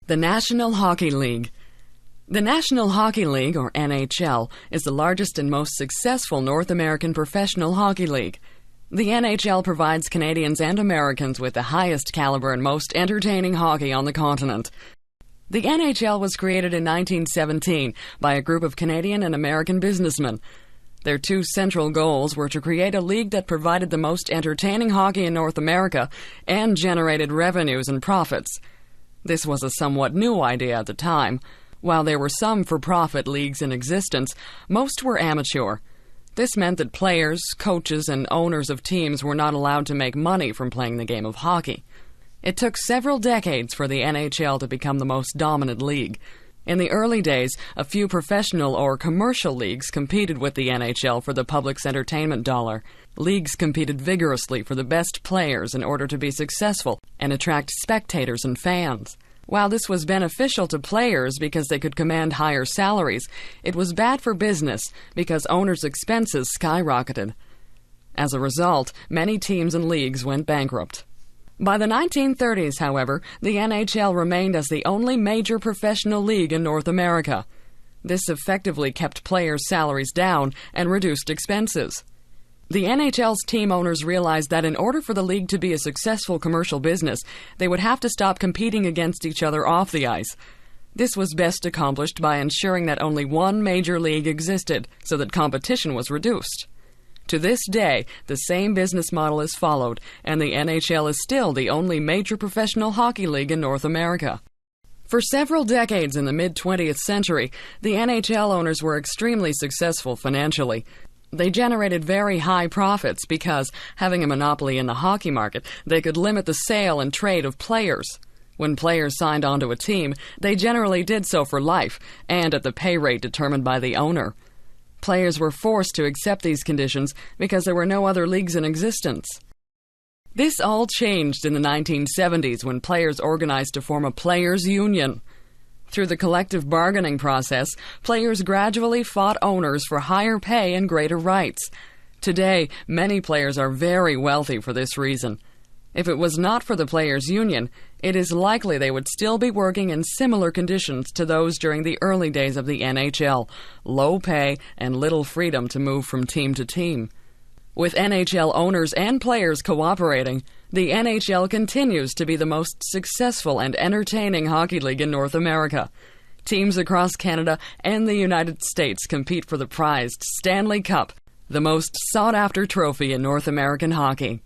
The National Hockey League. The National Hockey League, or NHL, is the largest and most successful North American professional hockey league. The NHL provides Canadians and Americans with the highest caliber and most entertaining hockey on the continent. The NHL was created in 1917 by a group of Canadian and American businessmen. Their two central goals were to create a league that provided the most entertaining hockey in North America and generated revenues and profits. This was a somewhat new idea at the time. While there were some for-profit leagues in existence, most were amateur. This meant that players, coaches, and owners of teams were not allowed to make money from playing the game of hockey. It took several decades for the NHL to become the most dominant league. In the early days, a few professional or commercial leagues competed with the NHL for the public's entertainment dollar. Leagues competed vigorously for the best players in order to be successful and attract spectators and fans. While this was beneficial to players because they could command higher salaries, it was bad for business because owners' expenses skyrocketed. As a result, many teams and leagues went bankrupt. By the 1930s, however, the NHL remained as the only major professional league in North America. This effectively kept players' salaries down and reduced expenses. The NHL's team owners realized that in order for the league to be a successful commercial business, they would have to stop competing against each other off the ice. This was best accomplished by ensuring that only one major league existed, so that competition was reduced. To this day, the same business model is followed, and the NHL is still the only major professional hockey league in North America. For several decades in the mid-20th century, the NHL owners were extremely successful financially. They generated very high profits because, having a monopoly in the hockey market, they could limit the sale and trade of players. When players signed onto a team, they generally did so for life, and at the pay rate determined by the owner. Players were forced to accept these conditions because there were no other leagues in existence. This all changed in the 1970s when players organized to form a players' union. Through the collective bargaining process, players gradually fought owners for higher pay and greater rights. Today, many players are very wealthy for this reason. If it was not for the players' union, it is likely they would still be working in similar conditions to those during the early days of the NHL, low pay and little freedom to move from team to team. With NHL owners and players cooperating, the NHL continues to be the most successful and entertaining hockey league in North America. Teams across Canada and the United States compete for the prized Stanley Cup, the most sought-after trophy in North American hockey.